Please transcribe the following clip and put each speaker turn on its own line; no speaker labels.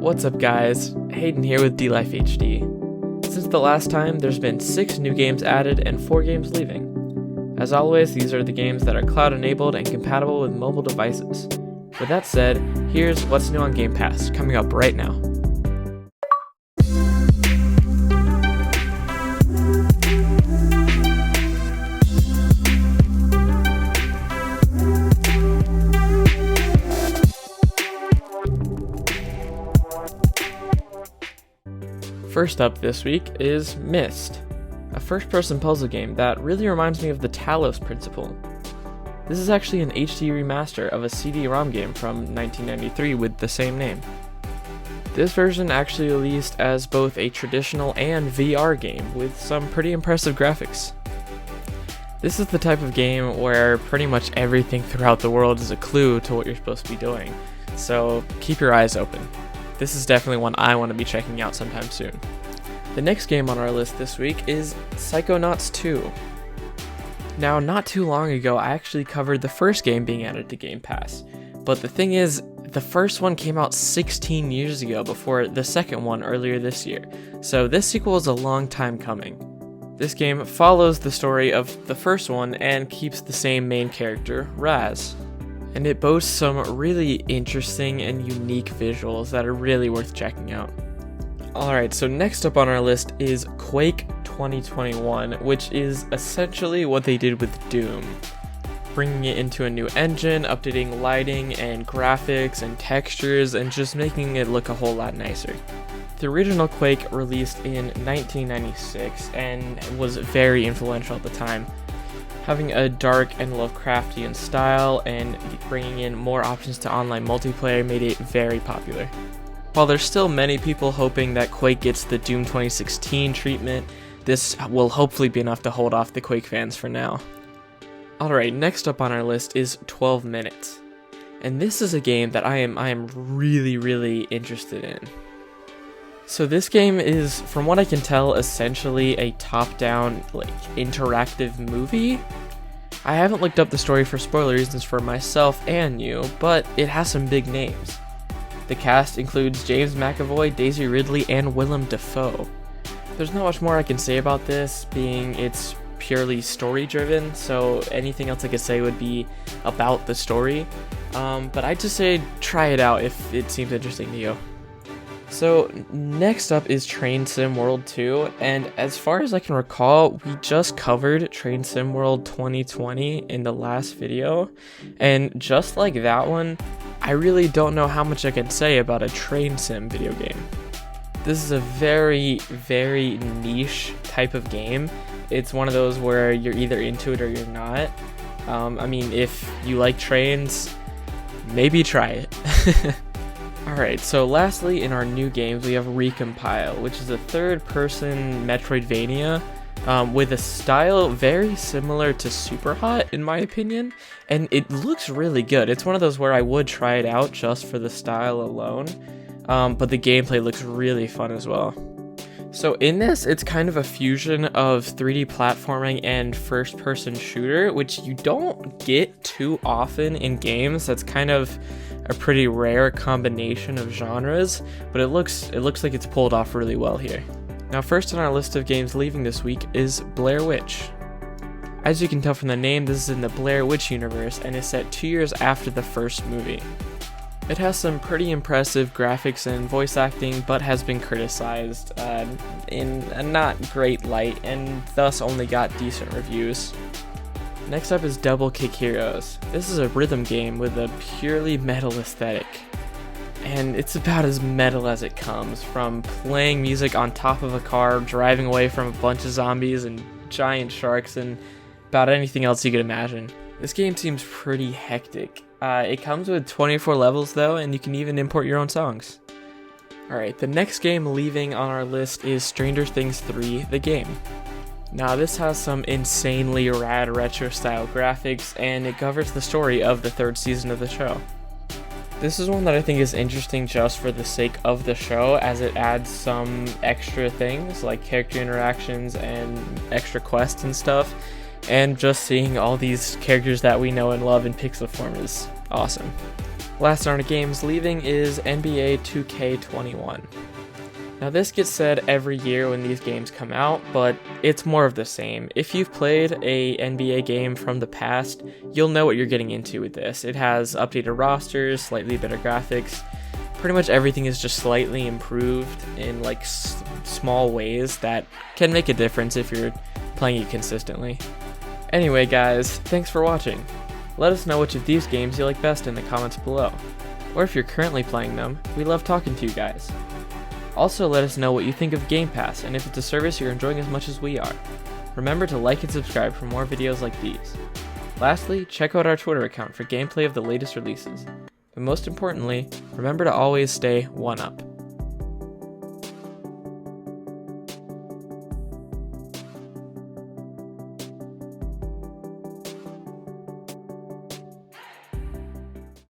What's up guys, Hayden here with DLife HD. Since the last time, there's been 6 new games added and 4 games leaving. As always, these are the games that are cloud enabled and compatible with mobile devices. With that said, here's what's new on Game Pass, coming up right now. First up this week is Myst, a first-person puzzle game that really reminds me of the Talos principle. This is actually an HD remaster of a CD-ROM game from 1993 with the same name. This version actually released as both a traditional and VR game with some pretty impressive graphics. This is the type of game where pretty much everything throughout the world is a clue to what you're supposed to be doing, so keep your eyes open. This is definitely one I want to be checking out sometime soon. The next game on our list this week is Psychonauts II. Now, not too long ago, I actually covered the first game being added to Game Pass, but the thing is, the first one came out 16 years ago before the second one earlier this year, so this sequel is a long time coming. This game follows the story of the first one and keeps the same main character, Raz. And it boasts some really interesting and unique visuals that are really worth checking out. Alright, so next up on our list is Quake 2021, which is essentially what they did with Doom. Bringing it into a new engine, updating lighting and graphics and textures, and just making it look a whole lot nicer. The original Quake released in 1996 and was very influential at the time. Having a dark and Lovecraftian style and bringing in more options to online multiplayer made it very popular. While there's still many people hoping that Quake gets the Doom 2016 treatment, this will hopefully be enough to hold off the Quake fans for now. Alright, next up on our list is 12 Minutes. And this is a game that I am really interested in. So this game is, from what I can tell, essentially a top-down, interactive movie. I haven't looked up the story for spoiler reasons for myself and you, but it has some big names. The cast includes James McAvoy, Daisy Ridley, and Willem Dafoe. There's not much more I can say about this, being it's purely story-driven, so anything else I could say would be about the story. But I'd just say try it out if it seems interesting to you. So next up is Train Sim World 2, and as far as I can recall, we just covered Train Sim World 2020 in the last video, and just like that one, I really don't know how much I can say about a train sim video game. This is a very niche type of game. It's one of those where you're either into it or you're not. I mean, if you like trains, maybe try it. Alright, so lastly in our new games we have Recompile, which is a third-person Metroidvania with a style very similar to Superhot in my opinion, and it looks really good. It's one of those where I would try it out just for the style alone, but the gameplay looks really fun as well. So in this, it's kind of a fusion of 3D platforming and first-person shooter, which you don't get too often in games. That's kind of a pretty rare combination of genres, but it looks like it's pulled off really well here. Now first on our list of games leaving this week is Blair Witch. As you can tell from the name, this is in the Blair Witch universe and is set 2 years after the first movie. It has some pretty impressive graphics and voice acting, but has been criticized in a not great light and thus only got decent reviews. Next up is Double Kick Heroes. This is a rhythm game with a purely metal aesthetic. And it's about as metal as it comes, from playing music on top of a car, driving away from a bunch of zombies and giant sharks, and about anything else you could imagine. This game seems pretty hectic. It comes with 24 levels though, and you can even import your own songs. Alright, the next game leaving on our list is Stranger Things 3, the game. Now this has some insanely rad retro-style graphics, and it covers the story of the 3rd season of the show. This is one that I think is interesting just for the sake of the show, as it adds some extra things like character interactions and extra quests and stuff, and just seeing all these characters that we know and love in pixel form is awesome. Last on our games leaving is NBA 2K21. Now this gets said every year when these games come out, but it's more of the same. If you've played a NBA game from the past, you'll know what you're getting into with this. It has updated rosters, slightly better graphics. Pretty much everything is just slightly improved in like small ways that can make a difference if you're playing it consistently. Anyway guys, thanks for watching. Let us know which of these games you like best in the comments below. Or if you're currently playing them, we love talking to you guys. Also let us know what you think of Game Pass and if it's a service you're enjoying as much as we are. Remember to like and subscribe for more videos like these. Lastly, check out our Twitter account for gameplay of the latest releases. But most importantly, remember to always stay 1-up.